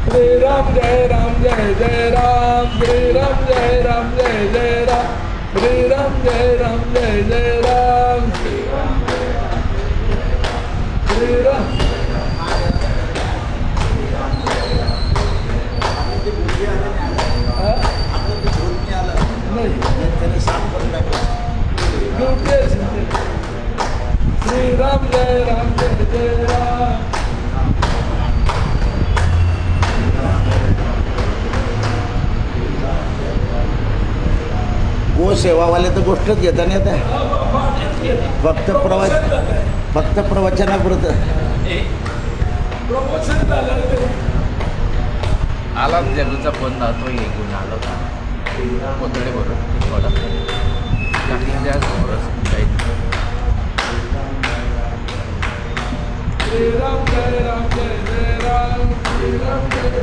श्री राम जय जय राम, श्री राम जय जय राम, श्री राम जय जय राम, श्री राम। श्री राम जय जय राम। गो सेवावाले तर गोष्टच घेता नाही आता, फक्त प्रवचनापुरतं आला जरूरचा फोन तो घेऊन आला होता कोथळे बरोबर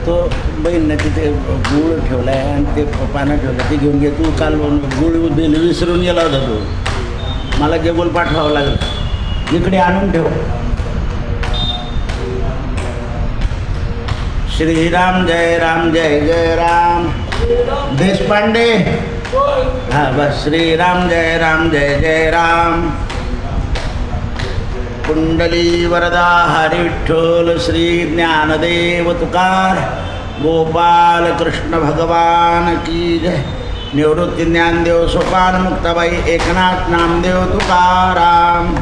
तो बहीणनं तिथे गुळ ठेवला आहे आणि ते पानं ठेवलं, ते घेऊन घे तू. काल गुळ विसरून गेला होता तू, मला जेवण पाठवावं लागेल, इकडे आणून ठेव. श्रीराम जय जय राम. देशपांडे हां बस. श्रीराम जय जय राम. कुंडली वरदा हरी विठ्ठल श्री ज्ञानदेव तुकार गोपाल कृष्ण भगवान की जय. निवृत्ती ज्ञानदेव सोपान मुक्ताबाई एकनाथ नामदेव तुकाराम.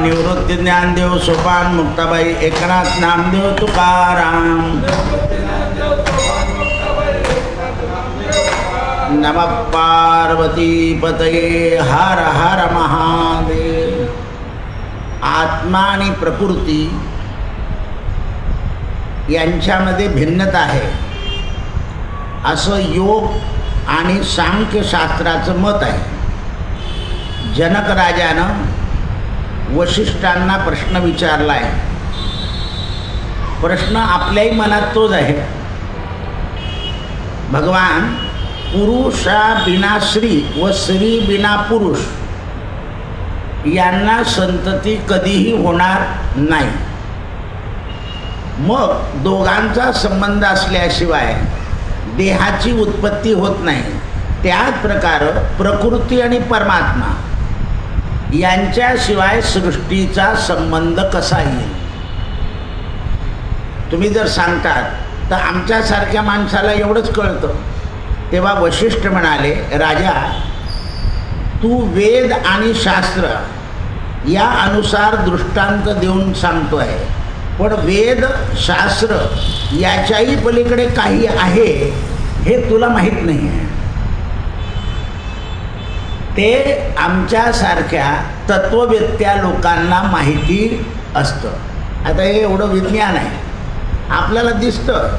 निवृत्ती ज्ञानदेव सोपान मुक्ताबाई एकनाथ नामदेव तुकाराम. नमः पार्वती पतये हर हर महादेव. आत्मा आणि प्रकृती यांच्यामध्ये भिन्नता आहे असं योग आणि सांख्यशास्त्राचं मत आहे. जनक राजानं वशिष्ठांना प्रश्न विचारला आहे. प्रश्न आपल्याही मनात तोच आहे. भगवान पुरुषा बिना स्त्री व स्त्री बिना पुरुष यांना संतती कधीही होणार नाही. मग दोघांचा संबंध असल्याशिवाय देहाची उत्पत्ती होत नाही. त्याच प्रकारे प्रकृती आणि परमात्मा यांच्याशिवाय सृष्टीचा संबंध कसा येईल. तुम्ही जर सांगतात तर आमच्यासारख्या माणसाला एवढंच कळतं. तेव्हा वशिष्ठ म्हणाले, राजा तू वेद आणि शास्त्र या अनुसार दृष्टांत देऊन सांगतो आहे, पण वेद शास्त्र याच्याही पलीकडे काही आहे हे तुला माहीत नाही आहे. ते आमच्यासारख्या तत्ववेत्या लोकांना माहिती असतं. आता हे एवढं विज्ञान आहे आपल्याला दिसतं,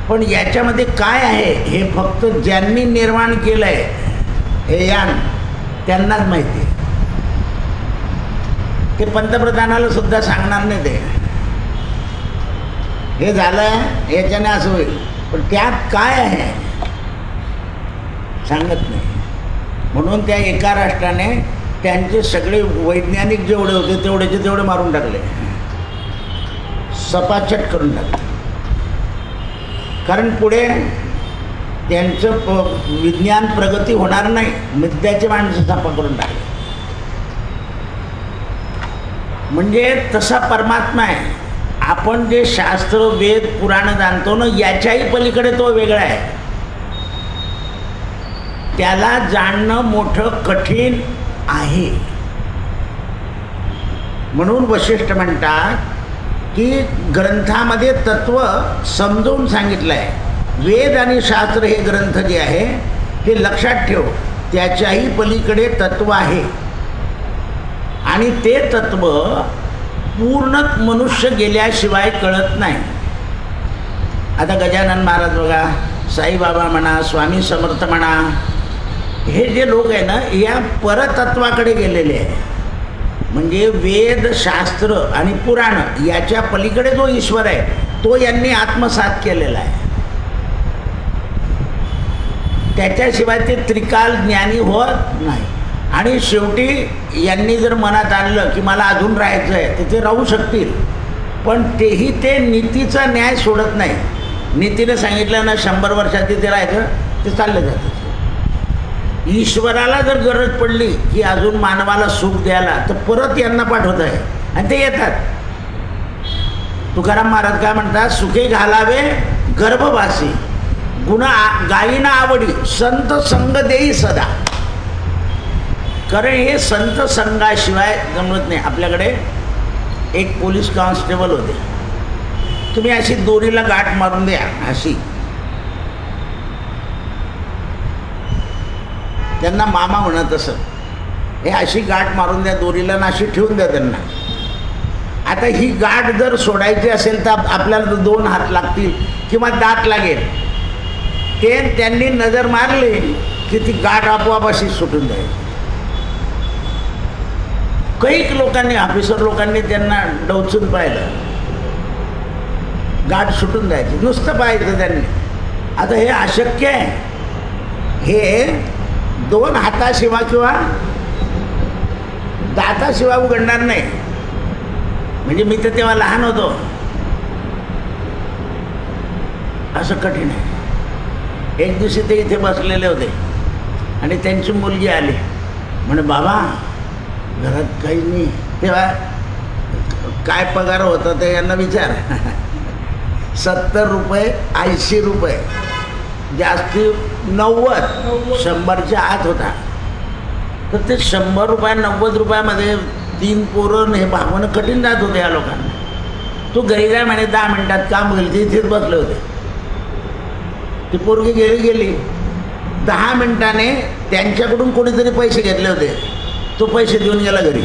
पण याच्यामध्ये काय आहे हे फक्त ज्यांनी निर्माण केलं आहे हे यान त्यांनाच माहिती आहे. ते पंतप्रधानाला सुद्धा सांगणार नाही ते हे झालं याच्याने असं होईल, पण त्यात काय आहे सांगत नाही. म्हणून त्या एका राष्ट्राने त्यांचे सगळे वैज्ञानिक जेवढे होते तेवढेचे तेवढे मारून टाकले, सपाचट करून टाकले. कारण पुढे त्यांचं विज्ञान प्रगती होणार नाही. मुद्द्याचे माणसं छापा करून टाकले. म्हणजे तसा परमात्मा आहे. आपण जे शास्त्र वेद पुराण जाणतो ना याच्याही पलीकडे तो वेगळा आहे. त्याला जाणणं मोठं कठीण आहे. म्हणून वशिष्ठ म्हणतात की ग्रंथामध्ये तत्व समजून सांगितलं आहे. वेद आणि शास्त्र हे ग्रंथ जे आहे हे लक्षात ठेव, त्याच्याही पलीकडे तत्व आहे आणि ते तत्व पूर्ण मनुष्य गेल्याशिवाय कळत नाही. आता गजानन महाराज बघा, साईबाबा म्हणा, स्वामी समर्थ म्हणा, हे जे लोक आहे ना या परतत्वाकडे गेलेले आहे. म्हणजे वेद शास्त्र आणि पुराण याच्या पलीकडे जो ईश्वर आहे तो यांनी आत्मसात केलेला आहे. त्याच्याशिवाय ते त्रिकाल ज्ञानी होत नाही. आणि शेवटी यांनी जर मनात आणलं की मला अजून राहायचं आहे तर ते राहू शकतील, पण तेही ते नीतीचा न्याय सोडत नाही. नीतीने सांगितलं ना 100 वर्षात तिथे राहायचं, ते चाललं जातं. ईश्वराला जर गरज पडली की अजून मानवाला सुख द्यायला तर परत यांना पाठवत आहे आणि ते येतात. तुकाराम महाराज काय म्हणतात, सुखे घालावे गर्भवासी, गुण गायीना आवडी, संत संग देई सदा. कारण हे संत संघाशिवाय जमत नाही. आपल्याकडे एक पोलीस कॉन्स्टेबल होते, तुम्ही अशी दोरीला गाठ मारून द्या, अशी त्यांना मामा म्हणत असत, हे अशी गाठ मारून द्या दोरीला ना अशी ठेवून द्या त्यांना. आता ही गाठ जर सोडायची असेल तर आपल्याला 2 हात लागतील किंवा दात लागेल. ते त्यांनी नजर मारली की ती गाठ आपोआप अशी सुटून द्यायची. कैक लोकांनी, ऑफिसर लोकांनी त्यांना डवचून पाहिलं, गाठ सुटून द्यायची, नुसतं पाहायचं त्यांनी. आता हे अशक्य आहे. हे 2 हाताशिवाय किंवा दाताशिवाय उघडणार नाही. म्हणजे मी तर तेव्हा लहान होतो, असं कठीण आहे. एक दिवशी ते इथे बसलेले होते आणि त्यांची मुलगी आली, म्हणे बाबा घरात काही नाही. तेव्हा काय पगार होता ते यांना विचार. 70 रुपये, 80 रुपये, जास्ती 90, 100च्या आत होता. तर ते 100 रुपये 90 रुपयामध्ये 3 पोरं हे भागवणं कठीण जात होते या लोकांना. तू घरी जाय म्हणे, 10 मिनिटात काम होईल. ते इथेच बसले होते. ती पोरगी गेली 10 मिनिटाने त्यांच्याकडून कोणीतरी पैसे घेतले होते, तो पैसे देऊन गेला घरी.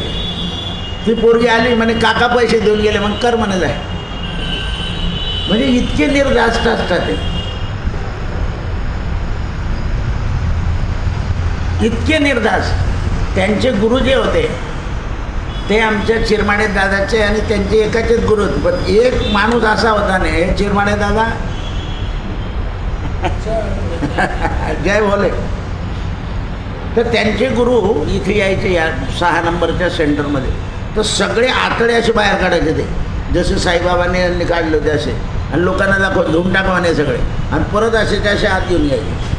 ती पोरगी आली म्हणे, काका पैसे देऊन गेले. मग कर म्हणे जाय. म्हणजे इतके निर्धास्त असतात ते, इतके निर्धास्त. त्यांचे गुरु जे होते ते आमच्या चिरमाणे दादाचे आणि त्यांचे एकाचेच गुरु होते. पण एक माणूस असा होता ना, हे चिरमाणे दादा जय भोले, तर त्यांचे गुरु इथे यायचे या 6 नंबरच्या सेंटरमध्ये. तर सगळे आतडे असे बाहेर काढायचे ते, जसे साईबाबांनी यांनी काढले होते असे, आणि लोकांना दाखव धुवून टाकवाने सगळे, आणि परत असे त्याचे आत घेऊन यायचे.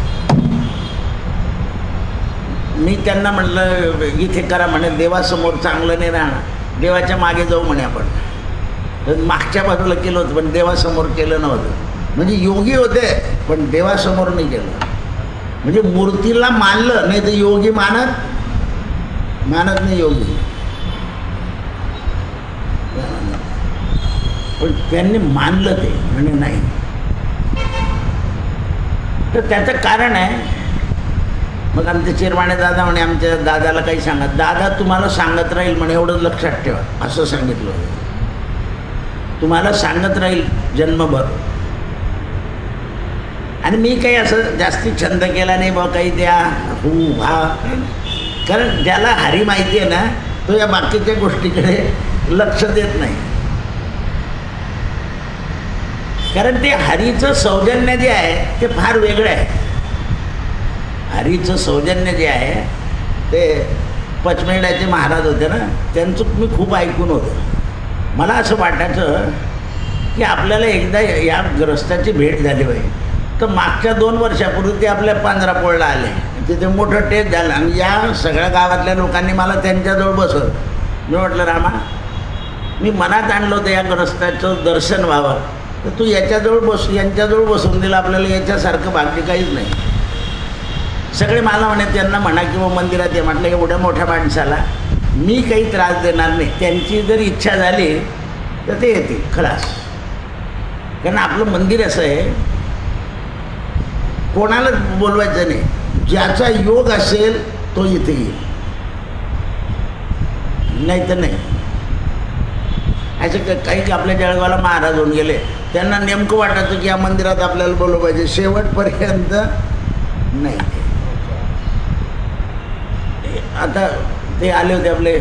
मी त्यांना म्हटलं इथे करा म्हणे, देवासमोर चांगलं नाही राहणार, देवाच्या मागे जाऊ म्हणे आपण. तर मागच्या बाजूला केलं होतं पण देवासमोर केलं नव्हतं. म्हणजे योगी होते पण देवासमोर नाही केलं. म्हणजे मूर्तीला मानलं नाही तर योगी मानत नाही योगी. पण त्यांनी मानलं ते म्हणजे नाही. तर त्याचं कारण आहे. मग आमचे चिरमाणे दादा म्हणे, आमच्या दादाला काही सांगत, दादा तुम्हाला सांगत राहील म्हणे, एवढंच लक्षात ठेवा, असं सांगितलं होतं. तुम्हाला सांगत राहील जन्मभर. आणि मी काही असं जास्ती छंद केला नाही बा, काही द्या हा. कारण ज्याला हरी माहिती आहे ना, तो या बाकीच्या गोष्टीकडे लक्ष देत नाही. कारण ते हरीचं सौजन्य जे आहे ते फार वेगळं आहे. हरीचं सौजन्य जे आहे ते पचमेड्याचे महाराज होते ना, त्यांचं मी खूप ऐकून होतं. मला असं वाटायचं की आपल्याला एकदा या ग्रस्ताची भेट झाली पाहिजे. तर मागच्या 2 वर्षापूर्वी ते आपल्या पांजरापोळला आले, तिथे मोठं टेस्ट झालं आणि या सगळ्या गावातल्या लोकांनी मला त्यांच्याजवळ बसवलं. मी म्हटलं रामा, मी मनात आणलं होतं या ग्रस्ताचं दर्शन व्हावं, तर तू याच्याजवळ बस, यांच्याजवळ बसवून दिलं, आपल्याला याच्यासारखं भाग्य काहीच नाही. सगळे मला म्हणे, त्यांना म्हणा किंवा मंदिरात ये. म्हटलं एवढ्या मोठ्या माणसाला मी काही त्रास देणार नाही, त्यांची जर इच्छा झाली तर ते येतील खलास. कारण आपलं मंदिर असं आहे, कोणालाच बोलवायचं नाही, ज्याचा योग असेल तो इथे येईल, नाही तर नाही. असं काही आपल्या जळगावला महाराज होऊन गेले, त्यांना नेमकं वाटायचं की या मंदिरात आपल्याला बोलवलं पाहिजे, शेवटपर्यंत नाही. आता ते आले होते आपले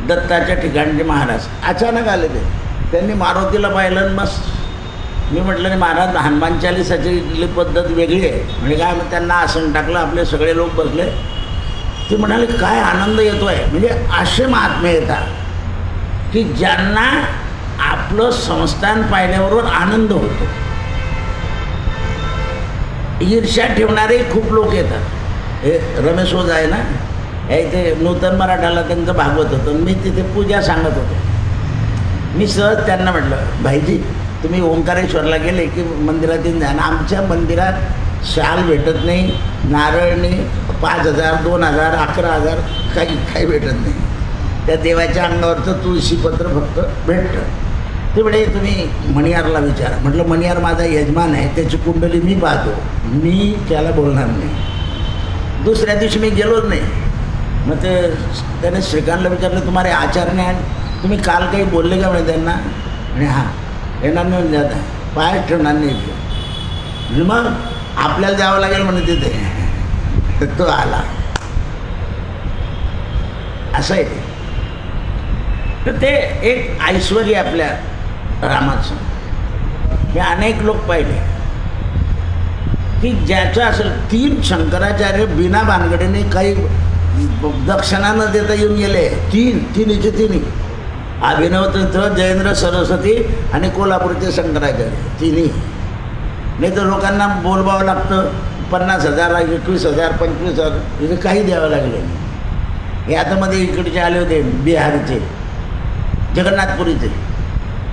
दत्ताच्या ठिकाणचे महाराज, अचानक आले ते. त्यांनी मारुतीला पाहिलं आणि बस. मी म्हटलं नाही महाराज, हनुमान चालीसाची पद्धत वेगळी आहे म्हणजे काय. मग त्यांना आसन टाकलं, आपले सगळे लोक बसले. ते म्हणाले काय आनंद येतोय. म्हणजे असे महात्मे येतात की ज्यांना आपलं संस्थान पाहिल्याबरोबर आनंद होतो. ईर्ष्या ठेवणारे खूप लोक येतात. हे रमेश ओझा आहे ना, हे इथे नूतन मराठाला त्यांचं भागवत होतं. मी तिथे पूजा सांगत होतो. मी सहज त्यांना म्हटलं भाईजी तुम्ही ओंकारेश्वरला गेले की मंदिरात येऊन जा ना. आमच्या मंदिरात शाल भेटत नाही, नारळ नाही, 5,000 2,000 11,000 काही भेटत नाही. त्या देवाच्या अंगावरचं तुळशीपत्र फक्त भेटतं. ते म्हणे तुम्ही मणियारला विचारा. म्हटलं मणियार माझा यजमान आहे, त्याची कुंडली मी पाहतो, मी त्याला बोलणार नाही. दुसऱ्या दिवशी मी गेलोच नाही. मग त्याने श्रीकांतला विचारलं तुम्हाला आचार्य आहे, तुम्ही काल काही बोलले का म्हणे त्यांना. आणि हां येणार नाही म्हणजे आता पाय ठेवणार नाही. मग आपल्याला जावं लागेल म्हणे तिथे. तर तो आला. असं आहे ते. तर ते एक ऐश्वर्य आपल्या रामाचं. मी अनेक लोक पाहिले की ज्याचं असेल 3 शंकराचार्य बिना भानगडीने काही दक्षिणा न देता येऊन गेले. 3 अभिनव तीर्थ, जयेंद्र सरस्वती आणि कोल्हापूरचे शंकराचार्य 3. नाही तर लोकांना बोलवावं लागतं 50,000 21,000 25,000 तिथे काही द्यावं लागले. हे आता मध्ये इकडचे आले होते बिहारचे, जगन्नाथपुरीचे.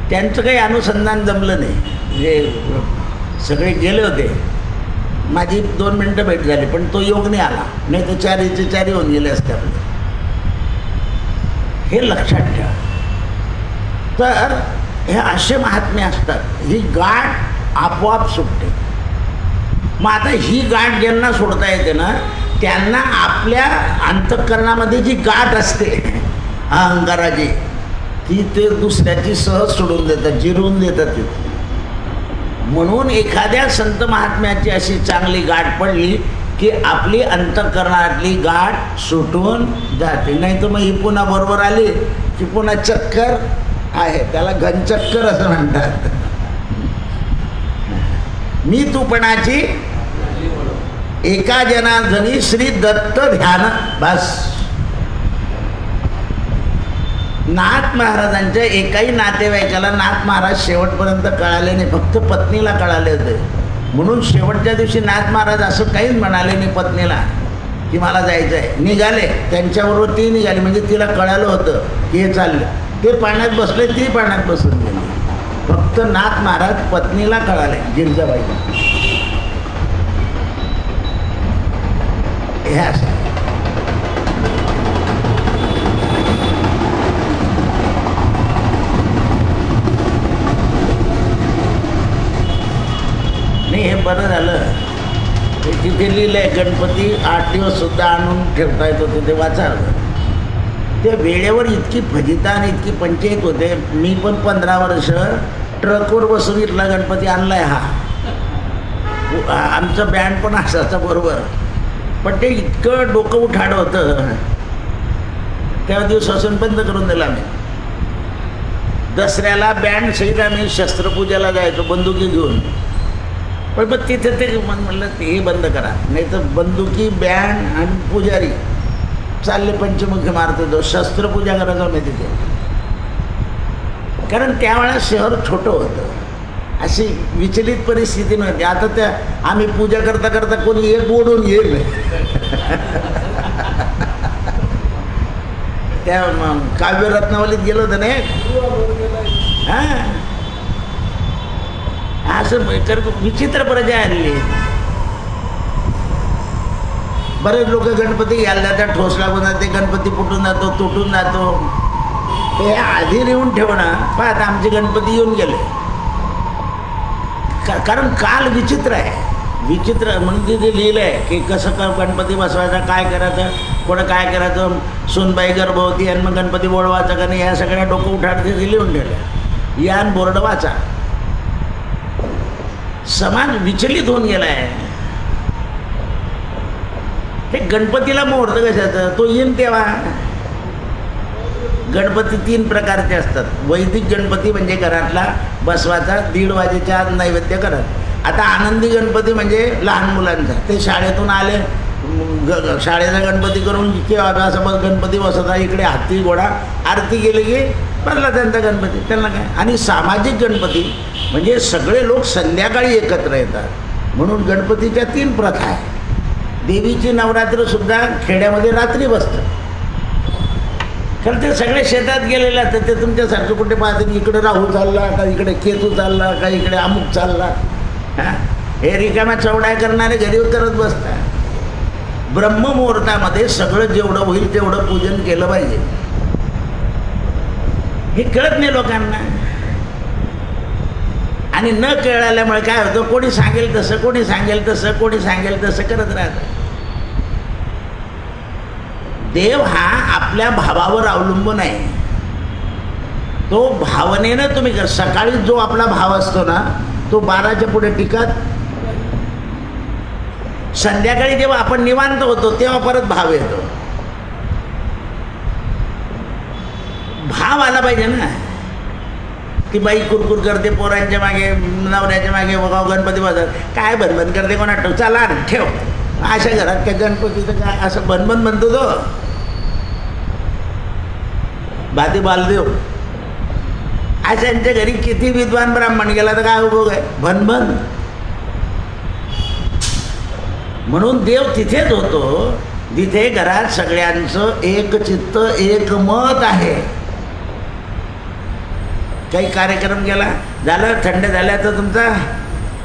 त्यांचं काही अनुसंधान जमलं नाही. म्हणजे सगळे गेले होते. माझी 2 मिनटं भेट झाली पण तो योग नाही आला. नाही तर 4 होऊन गेले असते आपले. हे लक्षात ठेवा. तर हे असे महात्मे असतात. ही गाठ आपोआप सुटते. मग आता ही गाठ ज्यांना सोडता येते ना त्यांना आपल्या अंतःकरणामध्ये जी गाठ असते अहंकाराची ती ते दुसऱ्याची सहज सोडून देतात, जिरवून देतात ती. म्हणून एखाद्या संत महात्म्याची अशी चांगली गाठ पडली की आपली अंतःकरणातली गाठ सुटून जाते. नाही तर मग ही पुन्हा बरोबर आली की पुन्हा चक्कर आहे. त्याला घनचक्कर असं म्हणतात. मी तूपणाची एका जनार्दनी श्री दत्त ध्यान. बस. नाथ महाराजांच्या एकाही नातेवाईकाला नाथ महाराज शेवटपर्यंत कळाले नाही, फक्त पत्नीला कळाले होते. म्हणून शेवटच्या दिवशी नाथ महाराज असं काहीच म्हणाले नाही पत्नीला की मला जायचं आहे. निघाले, त्यांच्याबरोबर ती निघाली. म्हणजे तिला कळालं होतं की हे चाललं. ते पाण्यात बसले, ती पाण्यात बसून गेली. फक्त नाथ महाराज पत्नीला कळाले, गिरजाबाईला. हे असं नाही. हे बरं झालं. ते तिथे लिहिलं आहे गणपती 8 दिवस सुद्धा आणून ठेवता येत होते. ते वाचावं. ते वेळेवर इतकी फजिता आणि इतकी पंचायत होते. मी पण 15 वर्ष ट्रकवर बसून इथला गणपती आणलाय. आमचं बँड पण असायचं बरोबर. पण ते इतकं डोकं उठाड होतं त्या दिवसापासून बंद करून दिलं आम्ही. दसऱ्याला बँड सहित आम्ही शस्त्रपूजेला जायचो बंदुकी घेऊन. पण मग तिथे ते म्हणलं हे बंद करा. नाही तर बंदुकी बँड आणि पुजारी चालले पंचमुखी मारतो. जो शस्त्रपूजा करायचो आम्ही तिथे. कारण त्यावेळेला शहर छोटं होतं. अशी विचलित परिस्थिती नव्हती. आता त्या आम्ही पूजा करता करता कोणी एक ओढून येईल. त्या काव्यरत्नावलीत गेलो होतं ना. हां असं विचित्र प्रजा आणली. बरेच लोक गणपती घ्यायला जातात, ठोस लागून जाते, गणपती फुटून जातो, तुटून जातो. ते आधी लिहून ठेवणं. पाहता आमचे गणपती येऊन गेले. कारण काल विचित्र आहे. विचित्र म्हणून तिथे लिहिलं आहे की कसं गणपती बसवायचा, काय करायचं, कोणं काय करायचं, सुनबाई गर्भवती आणि मग गणपती बोलवायचा का नाही, या सगळ्या डोकं उठाड तिथे लिहून ठेवल्या. यान बोर्ड वाचा. समाज विचलित होऊन गेला आहे. हे गणपतीला मुहूर्त कशाचं, तो येईन तेव्हा. गणपती 3 प्रकारचे असतात. वैदिक गणपती म्हणजे घरातला बसवाचा, 1:30 वाजेच्या आत नैवेद्य करत. आता आनंदी गणपती म्हणजे लहान मुलांचा. ते शाळेतून आले, शाळेचा गणपती करून किंवा असं बस गणपती बसवता, इकडे हत्ती घोडा आरती गेली की बसला त्यांचा गणपती, त्यांना काय. आणि सामाजिक गणपती म्हणजे सगळे लोक संध्याकाळी एकत्र येतात, म्हणून गणपतीच्या 3 प्रथा आहे. देवीची नवरात्रसुद्धा खेड्यामध्ये रात्री बसतं, खरं ते सगळे शेतात गेलेले असतात. ते तुमच्यासारखं कुठे पाहते इकडे राहू चालला का, इकडे केतू चालला का, इकडे अमुक चालला. हां, हे रिकाम्या चौडाय करणारे घरी करत बसतात. ब्रह्ममुहूर्तामध्ये सगळं जेवढं होईल तेवढं पूजन केलं पाहिजे. हे कळत नाही लोकांना. आणि न कळल्यामुळे काय होतं, कोणी सांगेल तसं, कोणी सांगेल तसं, कोणी सांगेल तसं करत राहतं. देव हा आपल्या भावावर अवलंबून आहे. तो भावनेनं तुम्ही कर. सकाळी जो आपला भाव असतो ना, तो 12च्या पुढे टिकत. संध्याकाळी जेव्हा आपण निवांत होतो तेव्हा परत भाव येतो. भाव आला पाहिजे ना. ती बाई कुरकुर करते पोरांच्या मागे, नवऱ्याच्या मागे, बघा गणपती बाजार काय बनबन करते, कोणा ठेव, चला ठेव. अशा घरात काय गणपतीचं काय असं बनबन म्हणतो तो. बाती बालदेव अशांच्या घरी किती विद्वान ब्राह्मण गेला तर काय उपयोग आहे, भनभन. म्हणून देव तिथेच होतो जिथे घरात सगळ्यांचं एक चित्त एक मत आहे. काही कार्यक्रम केला, झालं थंड झाला तर तुमचा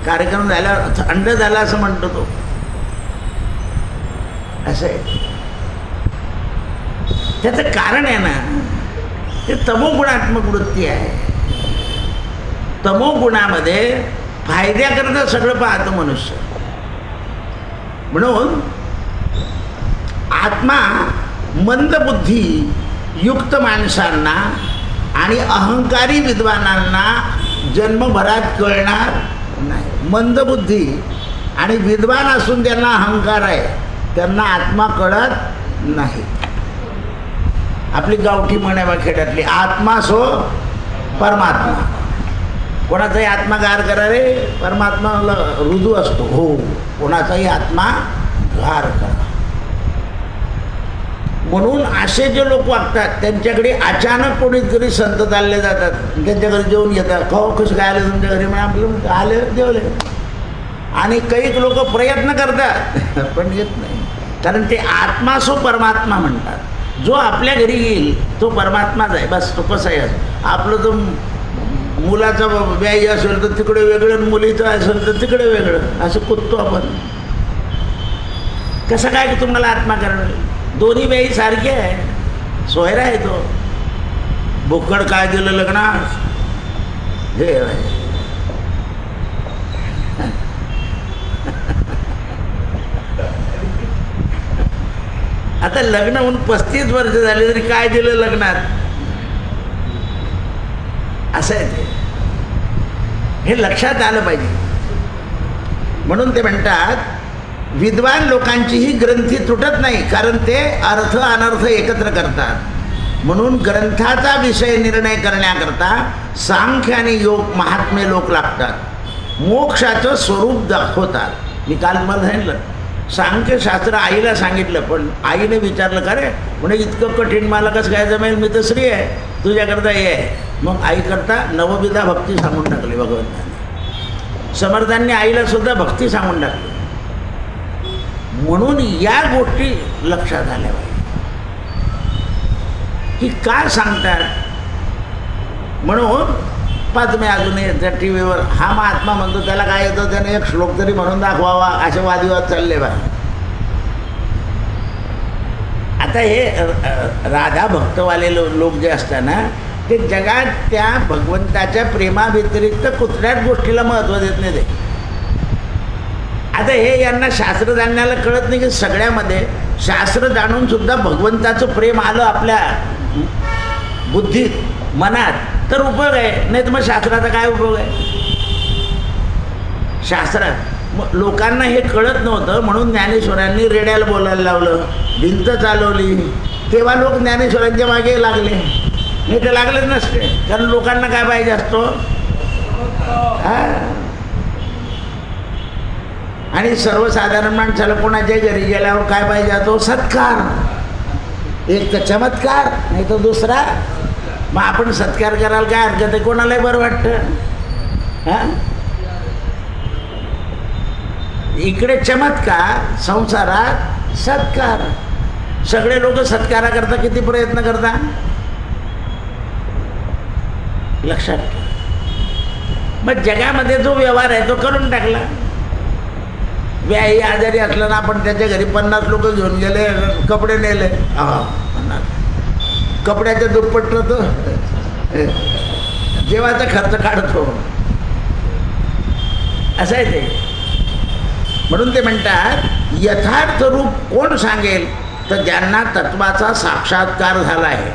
कार्यक्रम झाला, थंड झाला असं म्हणतो तो. असं आहे. त्याचं कारण आहे ना, ते तमोगुणात्मक वृत्ती आहे. तमोगुणामध्ये फायद्याकरता सगळं पाहतो मनुष्य. म्हणून आत्मा मंदबुद्धी युक्त माणसांना आणि अहंकारी विद्वानांना जन्मभरात कळणार नाही. मंदबुद्धी आणि विद्वान असून त्यांना अहंकार आहे, त्यांना आत्मा कळत नाही. आपली गावठी म्हण आहे बा खेड्यातली, आत्मा सो परमात्मा. कोणाचाही आत्मा गार करा रे, परमात्मा रुजू असतो. हो, कोणाचाही आत्मा गार करा. म्हणून असे जे लोक वागतात त्यांच्याकडे अचानक कोणीतरी संत चालले जातात, त्यांच्या घरी जेवून येतात. कसं काय आले तुमच्या घरी, म्हणून आपलं आले जेवले. आणि काही लोक प्रयत्न करतात पण येत नाही, कारण ते आत्मा सो परमात्मा म्हणतात. जो आपल्या घरी येईल तो परमात्माच आहे. बस तो कसा आहे, आपलं तो मुलाचा व्याय असेल तर तिकडे वेगळं, मुलीचं असेल तर तिकडे वेगळं, असं कुदतो आपण. कसं काय तुम्हाला आत्मा करणं, दोन्ही व्यायी सारखे आहे. सोयरा आहे तो. बोकड काय दिलं लग्नात, हे आता लग्न होऊन 35 वर्ष झाली तरी काय दिलं लग्नात, असं आहे ते. हे लक्षात आलं पाहिजे. म्हणून ते म्हणतात विद्वान लोकांची ही ग्रंथी तुटत नाही, कारण ते अर्थ अनर्थ एकत्र करतात. म्हणून ग्रंथाचा विषय निर्णय करण्याकरता सांख्य आणि योग महात्मे लोक लागतात. मोक्षाचं स्वरूप दाखवतात. मी काल तुम्हाला सांगितलं, सांख्यशास्त्र आईला सांगितलं, पण आईने विचारलं का रे, म्हणजे इतकं कठीण मला कसं काय जमेल, मी तर स्त्री आहे, तुझ्याकरता हे आहे. मग आईकरता नवविधा भक्ती सांगून टाकली भगवंताने. समर्थांनी आईला सुद्धा भक्ती सांगून टाकली. म्हणून या गोष्टी लक्षात आल्या पाहिजे की काय सांगतात. म्हणून पहा तुम्ही अजूनही त्या टी व्हीवर हा महात्मा म्हणतो, त्याला काय येतं, त्याने एक श्लोक तरी म्हणून दाखवावा, असे वादविवाद चालले बा. आता हे राधा भक्तवाले लोक जे असतात ना, ते जगात त्या भगवंताच्या प्रेमाव्यतिरिक्त कुठल्याच गोष्टीला महत्त्व देत नाही ते. आता हे यांना शास्त्र जाणण्याला कळत नाही की सगळ्यामध्ये शास्त्र जाणून सुद्धा भगवंताचं प्रेम आलं आपल्या बुद्धीत, मनात, तर उपयोग आहे. नाही तर मग शास्त्राचा काय उपयोग आहे. शास्त्रात लोकांना हे कळत नव्हतं, म्हणून ज्ञानेश्वरांनी रेड्याला बोलायला लावलं, भिंत चालवली. तेव्हा लोक ज्ञानेश्वरांच्या मागे लागले, नाही ते लागलेच नसते. कारण लोकांना काय पाहिजे असतो, आणि सर्वसाधारण माणसाला कोणाच्या घरी गेल्यावर काय पाहिजे तो सत्कार, एक तर चमत्कार नाही तर दुसरा. मग आपण सत्कार करायला काय हरकत आहे, कोणालाही बरं वाटतं. हां, इकडे चमत्कार, संसारात सत्कार. सगळे लोक सत्कारा करता किती प्रयत्न करता लक्षात ठेवा. मग जगामध्ये जो व्यवहार आहे तो करून टाकला. व्याही आजारी असलं ना आपण त्याच्या घरी 50 लोक घेऊन गेले, कपडे नेले, कपड्याच्या दुप्पट तो जेवायचा खर्च काढतो, असं आहे ते. म्हणून ते म्हणतात यथार्थ रूप कोण सांगेल, तर ज्यांना तत्वाचा साक्षात्कार झाला आहे.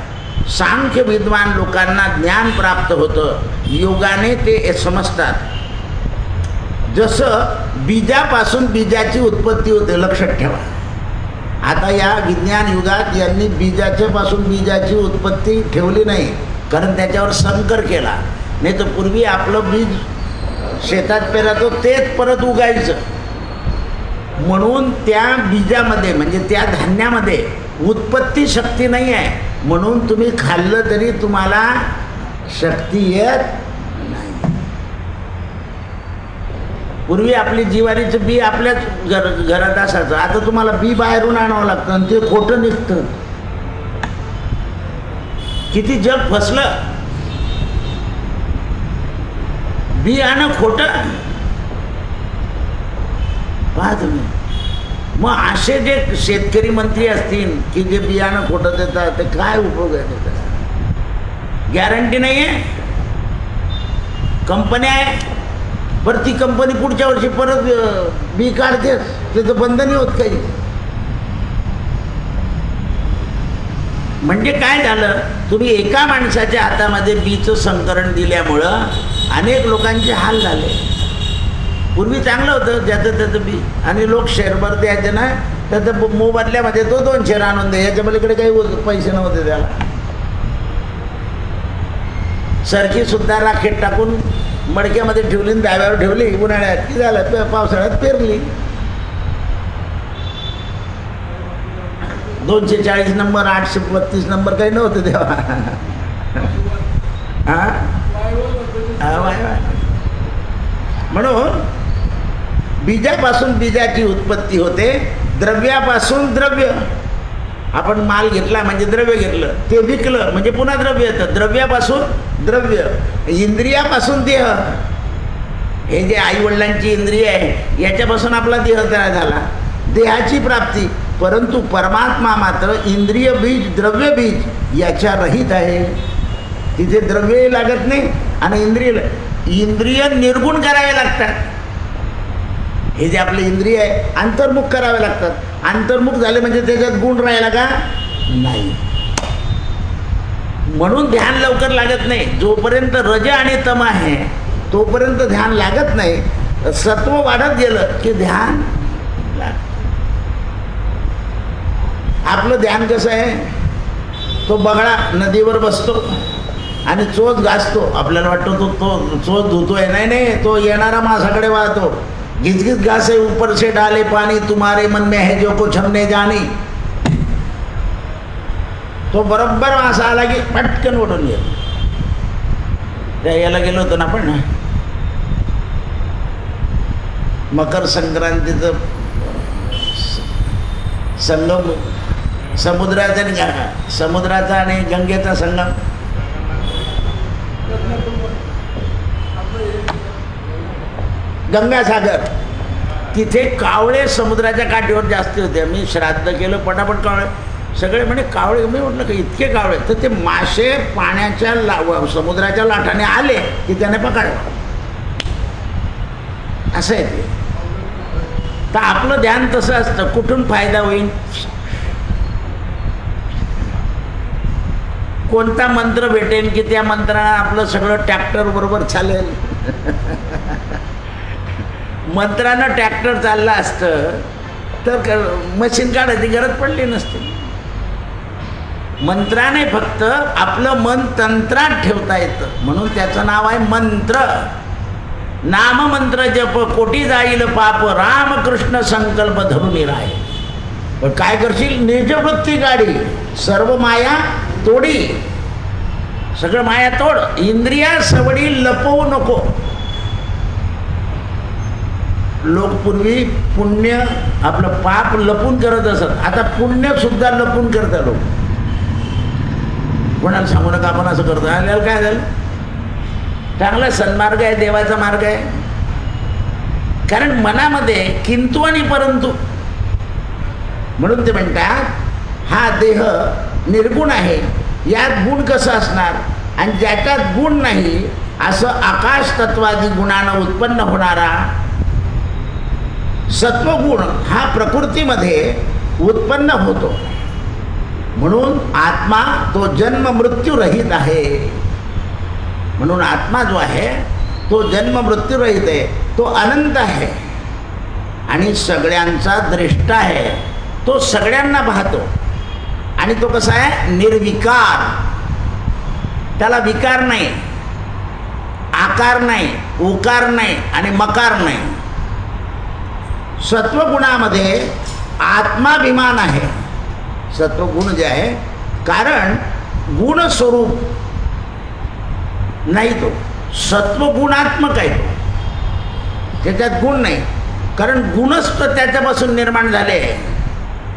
सांख्य विद्वान लोकांना ज्ञान प्राप्त होतं, योगाने ते समजतात. जसं बीजापासून बीजाची उत्पत्ती होते, लक्षात ठेवा. आता या विज्ञान युगात यांनी बीजाच्यापासून बीजाची उत्पत्ती ठेवली नाही, कारण त्याच्यावर संकर केला. नाही तर पूर्वी आपलं बीज शेतात पेरातो तेच परत उगायचं. म्हणून त्या बीजामध्ये म्हणजे त्या धान्यामध्ये उत्पत्ती शक्ती नाही आहे, म्हणून तुम्ही खाल्लं तरी तुम्हाला शक्ती येत नाही. पूर्वी आपली जिवारीचं बी आपल्याच घरात असायचं, आता तुम्हाला बी बाहेरून आणावं लागतं आणि ते खोटं निघतं. किती जग फसलं, बी आणं खोटं. पहा तुम्ही. मग असे जे शेतकरी मंत्री असतील की जे बियाणं खोटं देतात, ते काय उपयोग आहे त्याचा? गॅरंटी नाही आहे. कंपनी आहे, बरं ती कंपनी पुढच्या वर्षी परत बी काढतेच, त्याचं बंद नाही होत काही. म्हणजे काय झालं, तुम्ही एका माणसाच्या हातामध्ये बीचं संकरण दिल्यामुळं अनेक लोकांचे हाल झाले. पूर्वी चांगलं होतं ज्याचं त्याचं बी, आणि लोक शेअरभर द्यायचे ना, त्याचं मोबदल्यामध्ये तो 2 शेअर आणून द्या, याच्या पलीकडे काही पैसे नव्हते त्याला. सरकी सुद्धा राखेत टाकून मडक्यामध्ये ठेवली, दाव्यावर ठेवली, उन्हाळ्यात की झालं, पावसाळ्यात पेरली. 240 नंबर 832 नंबर काही नव्हतं तेव्हा. हां, म्हणून बीजापासून बीजाची उत्पत्ती होते, द्रव्यापासून द्रव्य. आपण माल घेतला म्हणजे द्रव्य घेतलं, ते विकलं म्हणजे पुन्हा द्रव्य येतं. द्रव्यापासून द्रव्य, इंद्रियापासून देह. हे जे आईवडिलांची इंद्रिय आहे याच्यापासून आपला देह तयार झाला, देहाची प्राप्ती. परंतु परमात्मा मात्र इंद्रिय बीज द्रव्य बीज याच्या रहित आहे. तिथे द्रव्यही लागत नाही आणि इंद्रिय निर्गुण करावे लागतात. हे जे आपले इंद्रिय आहे अंतर्मुख करावे लागतात. अंतर्मुख झाले म्हणजे त्याच्यात गुण राहिला का नाही. म्हणून ध्यान लवकर लागत नाही. जोपर्यंत रज आणि तम आहे तोपर्यंत ध्यान लागत नाही. सत्व वाढत गेलं की ध्यान लागतं. आपलं ध्यान कसं आहे, तो बगळा नदीवर बसतो आणि चोच घासतो. आपल्याला वाटतं तो चोच धुतोय, नाही, तो येणारा मासाकडे वाहतो. घिच घासे ऊपर से डाले पानी, तुम्हारे मन में है जो कुछ हमने जानी. तो बरोबर मासा आला की पटकन ओढून गेलो. त्या याला गेलो होतो ना आपण, मकर संक्रांतीचं संगम, समुद्राचा आणि गंगेचा संगम. गंगासागर, तिथे कावळे समुद्राच्या काठीवर जास्त होते. मी श्राद्ध केलं, पटापट कावळे सगळे म्हणे कावळे. मी म्हटलं का इतके कावळे? तर ते मासे पाण्याच्या समुद्राच्या लाटाने आले की त्याने पकडलं. असं आहे ते. तर आपलं ध्यान तसं असतं, कुठून फायदा होईल, कोणता मंत्र भेटेल की त्या मंत्रानं आपलं सगळं ट्रॅक्टर बरोबर चालेल. मंत्रानं ट्रॅक्टर चाललं असतं तर मशीन काढायची गरज पडली नसते. मंत्राने फक्त आपलं मन तंत्रात ठेवता येतं, म्हणून त्याचं नाव आहे मंत्र. नाम मंत्र जप कोटी जाईल पाप, रामकृष्ण संकल्प धरून राय. पण काय करशील? निजवृत्ती गाडी, सर्व माया तोडी. सगळं माया तोड, इंद्रिया सवडी लपवू नको. लोक पूर्वी पुण्य आपलं पाप लपून करत असत, आता पुण्य सुद्धा लपून करतात लोक. कोणाला सांगू नका आपण असं करतो. आल्याला काय झालं? चांगला सन्मार्ग आहे, देवाचा मार्ग आहे. कारण मनामध्ये किंतु आणि परंतु, म्हणून ते म्हणतात हा देह निर्गुण आहे, यात गुण कसं असणार? आणि ज्याच्यात गुण नाही असं आकाश तत्वादी गुणानं उत्पन्न होणारा सत्वगुण हा प्रकृतीमध्ये उत्पन्न होतो. म्हणून आत्मा तो जन्म मृत्यू रहित आहे. म्हणून आत्मा जो आहे तो जन्म मृत्यू रहित आहे, तो अनंत आहे आणि सगळ्यांचा द्रष्टा आहे. तो सगळ्यांना पाहतो आणि तो कसा आहे? निर्विकार. त्याला विकार नाही, आकार नाही, उकार नाही आणि मकार नाही. सत्वगुणामध्ये आत्माभिमान आहे. सत्वगुण जे आहे, कारण गुणस्वरूप नाही, तो सत्वगुणात्मक आहे. तो त्याच्यात गुण नाही, कारण गुणच तर त्याच्यापासून निर्माण झाले आहे.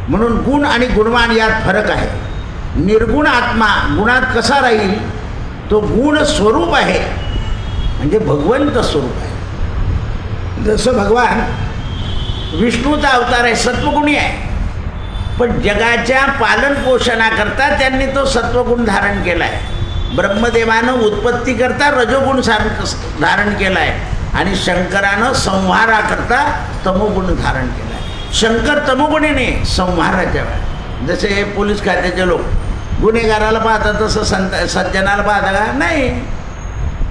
म्हणून गुण आणि गुणवान यात फरक आहे. निर्गुण आत्मा गुणात कसा राहील? तो गुण स्वरूप आहे, म्हणजे भगवंत स्वरूप आहे. जसं भगवान विष्णूचा अवतार आहे, सत्वगुणी आहे, पण जगाच्या पालन पोषणाकरता त्यांनी तो सत्वगुण धारण केला आहे. ब्रह्मदेवानं उत्पत्ती करता रजोगुण धारण केला आहे आणि शंकरानं संहाराकरता तमोगुण धारण केला आहे. शंकर तमोगुणीने संहाराच्या वेळा, जसे पोलीस खात्याचे लोक गुन्हेगाराला पाहतात तसं सज्जनाला पाहता का? नाही,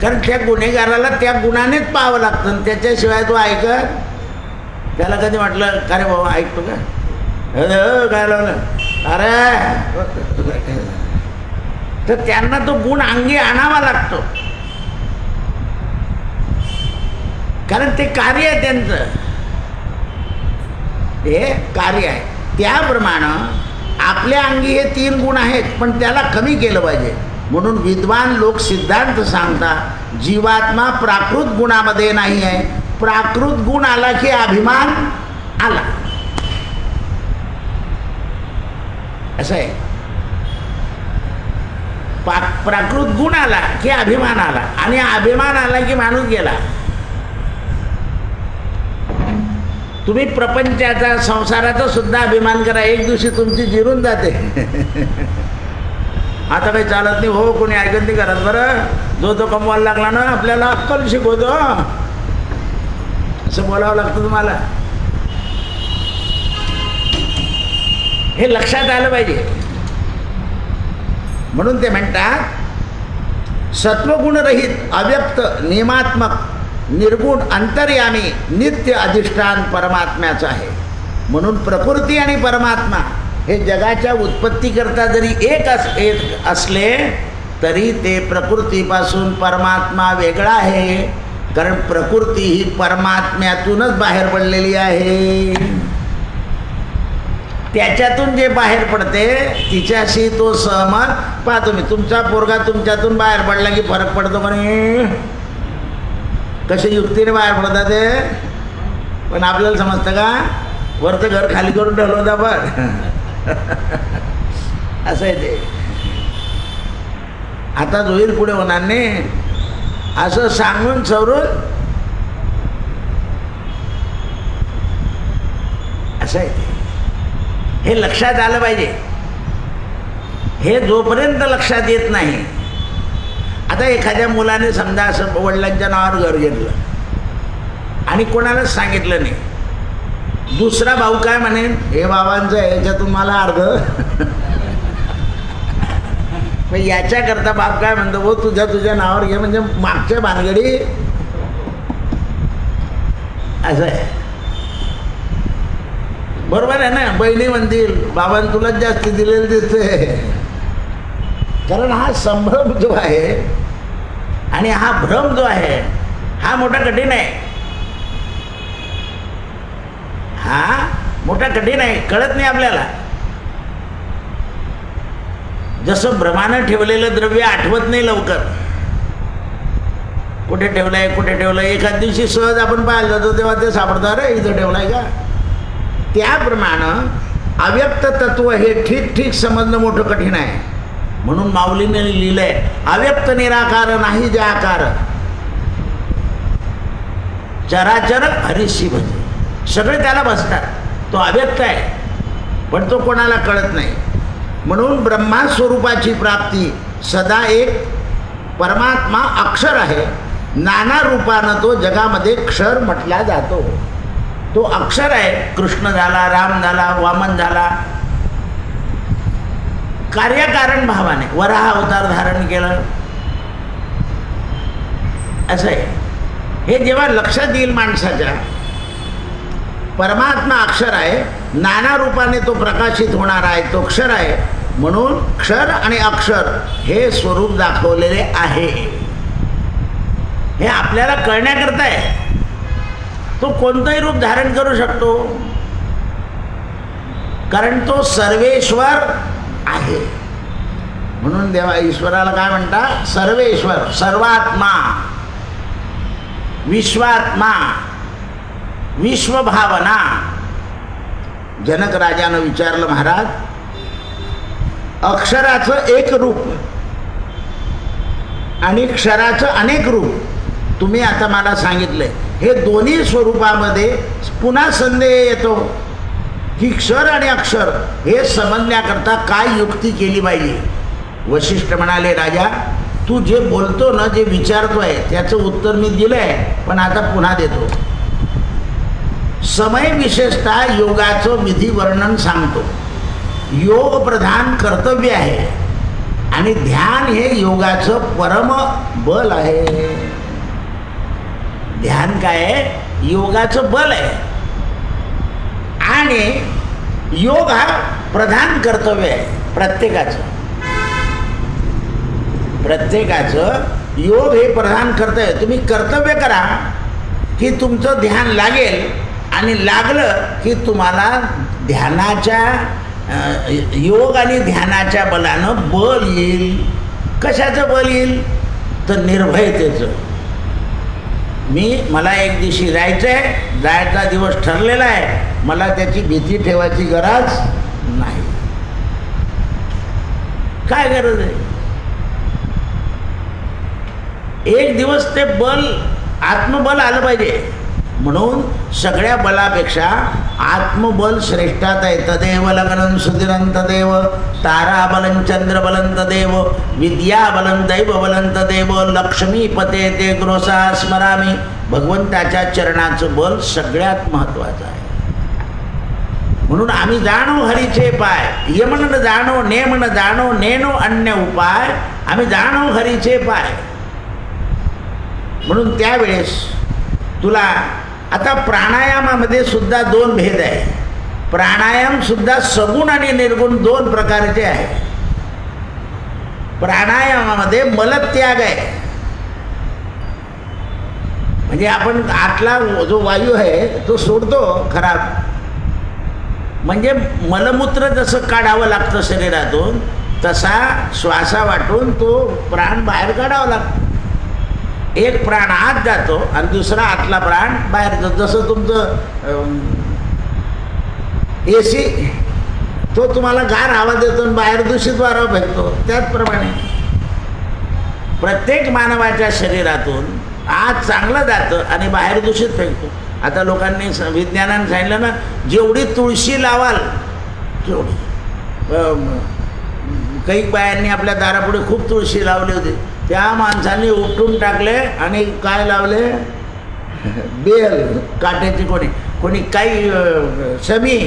कारण त्या गुन्हेगाराला त्या गुणानेच पाहावं लागतं. त्याच्याशिवाय तो ऐकत. त्याला कधी म्हटलं का रे बाबा ऐकतो का? काय लावलं? अरे, तर त्यांना तो गुण अंगी आणावा लागतो, कारण ते कार्य आहे त्यांचं, हे कार्य आहे. त्याप्रमाणे आपल्या अंगी हे 3 गुण आहेत, पण त्याला कमी केलं पाहिजे. म्हणून विद्वान लोक सिद्धांत सांगतात, जीवात्मा प्राकृत गुणामध्ये नाही आहे. प्राकृत गुण आला की अभिमान आला, असं आहे. प्राकृत गुण आला की अभिमान आला, आणि अभिमान आला की माणूस गेला. तुम्ही प्रपंचाचा, संसाराचा सुद्धा अभिमान करा, एक दिवशी तुमची जिरून जाते. आता काही चालत नाही हो, कोणी ऐकत नाही करत. बरं, जो तो कमवायला लागला ना, आपल्याला अक्कल शिकवतो, असं बोलावं लागतं तुम्हाला. हे लक्षात आलं पाहिजे. म्हणून ते म्हणतात सत्वगुणरहित अव्यक्त नियमात्मक निर्गुण अंतर्यामी नित्य अधिष्ठान परमात्म्याचं आहे. म्हणून प्रकृती आणि परमात्मा हे जगाच्या उत्पत्तीकरता जरी एक असले तरी ते प्रकृतीपासून परमात्मा वेगळा आहे, कारण प्रकृती ही परमात्म्यातूनच बाहेर पडलेली आहे. त्याच्यातून जे बाहेर पडते तिच्याशी तो सहमत. पहा तुम्ही, तुमचा पोरगा तुमच्यातून बाहेर पडला की फरक पडतो म्हणे, कसे युक्तीने बाहेर पडतात ते. पण आपल्याला समजतं का? वरचं घर खाली करून ठेवलं होतं पण असं आहे ते. आता होईल पुढे होणार नाही, असं सांगून सवरून असं आहे ते. हे लक्षात आलं पाहिजे. हे जोपर्यंत लक्षात येत नाही, आता एखाद्या मुलाने समजा असं वडिलांच्या नावावर घर घेतलं आणि कोणालाच सांगितलं नाही, दुसरा भाऊ काय म्हणेन, हे बाबांचं आहे, याच्यातून मला अर्ध. मग याच्याकरता बाप काय म्हणतो, भाऊ तुझ्या नावावर घे, म्हणजे मागच्या भानगडी असं आहे. बरोबर आहे ना? बहिणी म्हणतील बाबांनी तुलाच जास्ती दिलेलं दिसते, कारण हा संभ्रम जो आहे आणि हा भ्रम जो आहे हा मोठा कठीण आहे, हा मोठा कठीण आहे, कळत नाही आपल्याला. जसं ब्रह्मानं ठेवलेलं द्रव्य आठवत नाही लवकर, कुठे ठेवलंय कुठे ठेवलंय, एखाद दिवशी सहज आपण पाहायला जातो तेव्हा ते सापडतं, अरे इथं ठेवलंय का. त्याप्रमाणे अव्यक्त तत्व हे ठीक ठीक समजणं मोठं कठीण आहे. म्हणून माऊलीने लिहिलंय, अव्यक्त निराकार नाही जे आकार, चराचर हरिशी भजे. सगळे त्याला बसतात, तो अव्यक्त आहे पण तो कोणाला कळत नाही. म्हणून ब्रह्मा स्वरूपाची प्राप्ती सदा एक परमात्मा अक्षर आहे, नाना रूपानं तो जगामध्ये क्षर म्हटला जातो. तो अक्षर आहे, कृष्ण झाला, राम झाला, वामन झाला, कार्यकारण भावाने वराह अवतार धारण केलं, असं आहे. हे जेव्हा लक्षात येईल माणसाच्या, परमात्मा अक्षर आहे, नाना रूपाने तो प्रकाशित होणार आहे, तो क्षर आहे. म्हणून क्षर आणि अक्षर हे स्वरूप दाखवलेले आहे. हे आपल्याला कळण्याकरता आहे. तो कोणतंही रूप धारण करू शकतो, कारण तो सर्वेश्वर आहे. म्हणून देवा ईश्वराला काय म्हणतात, सर्वेश्वर, सर्वात्मा, विश्वात्मा, विश्वभावना. जनक राजानं विचारलं, महाराज अक्षराचं एक रूप आणि क्षराचं अनेक रूप तुम्ही आता मला सांगितलंय, हे दोन्ही स्वरूपामध्ये पुन्हा संदेह येतो की क्षर आणि अक्षर हे समजण्याकरता काय युक्ती केली पाहिजे. वशिष्ठ म्हणाले, राजा तू जे बोलतो ना, जे विचारतोय त्याचं उत्तर मी दिलंय, पण आता पुन्हा देतो. समय विशेषतः योगाचं विधी वर्णन सांगतो. योग प्रधान कर्तव्य आहे आणि ध्यान हे योगाचं परम बल आहे. ध्यान काय आहे, योगाचं बल आहे आणि योग हा प्रधान कर्तव्य आहे प्रत्येकाचं. योग हे प्रधान कर्तव्य. तुम्ही कर्तव्य करा की तुमचं ध्यान लागेल आणि लागलं की तुम्हाला ध्यानाच्या योग आणि ध्यानाच्या बलानं बल येईल. कशाचं बल येईल तर निर्भयतेचं. मला एक दिवशी जायचं आहे, जायचा दिवस ठरलेला आहे, मला त्याची भीती ठेवायची गरज नाही. काय गरज आहे. एक दिवस ते बल, आत्मबल आलं पाहिजे. म्हणून सगळ्या बलापेक्षा आत्मबल श्रेष्ठात आहे. तदेव लग्नं सुधिरं तदेव ताराबलं चंद्रबलं तदेव विद्याबलं दैवबलं तदेव लक्ष्मीपते ते ग्रोसा स्मरामी. भगवंताच्या चरणाचं बल सगळ्यात महत्त्वाचं आहे. म्हणून आम्ही जाणो हरीचे पाय, यमन जाणो नेमन जाणो नेनो अन्य उपाय. आम्ही जाणो हरीचे पाय. म्हणून त्यावेळेस तुला आता प्राणायामामध्ये सुद्धा दोन भेद आहे. प्राणायाम सुद्धा सगुण आणि निर्गुण दोन प्रकारचे आहे. प्राणायामामध्ये मलत्याग आहे, म्हणजे आपण आतला जो वायू आहे तो सोडतो खराब. म्हणजे मलमूत्र जसं काढावं लागतं शरीरातून, तसा श्वासा वाटून तो प्राण बाहेर काढावा लागतो. एक प्राण आत जातो आणि दुसरा आतला प्राण बाहेर जातो. जसं तुमचं AC तो तुम्हाला गार हवा देतो आणि बाहेर दूषित वारा फेकतो, त्याचप्रमाणे प्रत्येक मानवाच्या शरीरातून आत चांगलं जातं आणि बाहेर दूषित फेकतो. आता लोकांनी विज्ञानाने सांगितलं ना, जेवढी तुळशी लावाल तेवढी. काही बायांनी आपल्या दारापुढे खूप तुळशी लावली होती, त्या माणसांनी उपटून टाकले आणि काय लावले, बेल काट्याची, कोणी काही शमी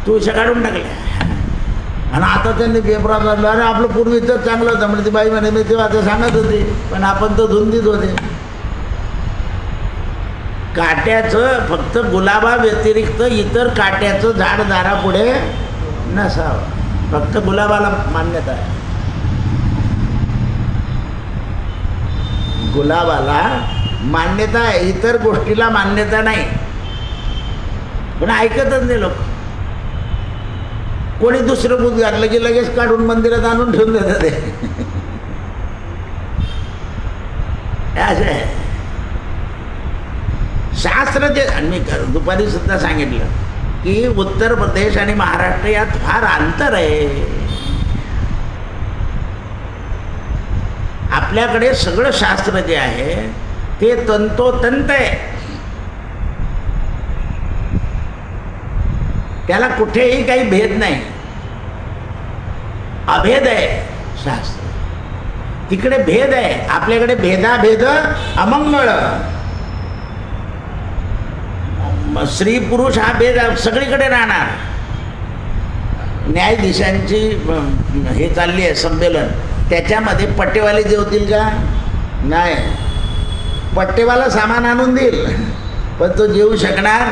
तुळशी काढून टाकले. आणि आता त्यांनी पेपरात वाटलं, अरे आपलं पूर्वीचं चांगलं होतं. म्हणजे ती बाई म्हणे, मी तेव्हा आता सांगत होती, पण आपण तर धुंदीत होते. काट्याचं फक्त गुलाबा व्यतिरिक्त इतर काट्याचं झाड दारापुढे नसावं. फक्त गुलाबाला मान्यता आहे. गुलाबाला मान्यता आहे, इतर गोष्टीला मान्यता नाही, पण ऐकतच नाही लोक. कोणी दुसरं भूत घातलं की लगेच काढून मंदिरात आणून ठेवून देतात ते. असं आहे शास्त्र. जे मी दुपारी सुद्धा सांगितलं की उत्तर प्रदेश आणि महाराष्ट्र यात फार अंतर आहे. आपल्याकडे सगळं शास्त्र जे आहे ते तंतोतंत आहे, त्याला कुठेही काही भेद नाही, अभेद आहे शास्त्र. तिकडे भेद आहे, आपल्याकडे भेदाभेद अमंगळ. स्त्री पुरुष हा भेद सगळीकडे राहणार. न्यायाधीशांची हे चालली आहे संमेलन, त्याच्यामध्ये पट्टेवाले जेवतील का? नाही. पट्टेवाला सामान आणून देईल पण तो जेवू शकणार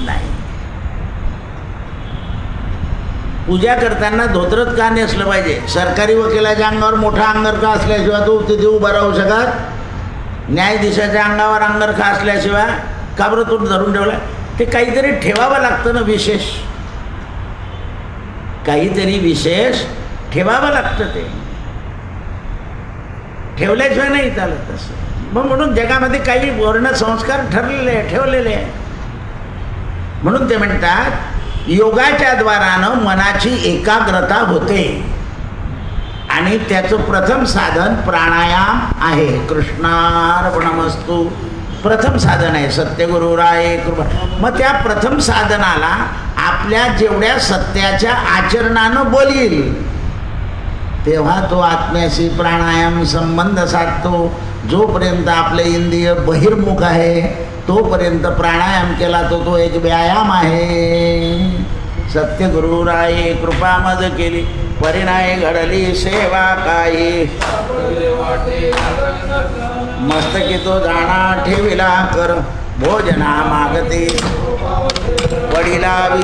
नाही. पूजा करताना धोत्रच का नेसलं पाहिजे? सरकारी वकिलाच्या अंगावर मोठा अंगरखा असल्याशिवाय तो तिथे उभा राहू शकत. न्यायाधीशाच्या अंगावर अंगरखा असल्याशिवाय का बरं तो धरून ठेवला? ते काहीतरी ठेवावं लागतं ना, विशेष काहीतरी विशेष ठेवावं लागतं. ते ठेवल्याशिवाय नाही चालत तसं. मग म्हणून जगामध्ये काही वर्ण संस्कार ठरलेले आहे, ठेवलेले आहे. म्हणून ते म्हणतात योगाच्या द्वारानं मनाची एकाग्रता होते आणि त्याचं प्रथम साधन प्राणायाम आहे. कृष्णार्पणमस्तु प्रथम साधन आहे. सत्यगुरुराय कृपा. मग त्या प्रथम साधनाला आपल्या जेवढ्या सत्याच्या आचरणानं बोलील तेव्हा तो आत्म्याशी प्राणायाम संबंध साधतो. जोपर्यंत आपले इंद्रिय बहिर्मुख आहे तोपर्यंत प्राणायाम केला तो एक व्यायाम आहे. सत्यगुरुराय कृपा मज केली परिणाय घडली सेवा काही. मस्तकी तो जाणा ठेविला कर भोजना मागते वडिला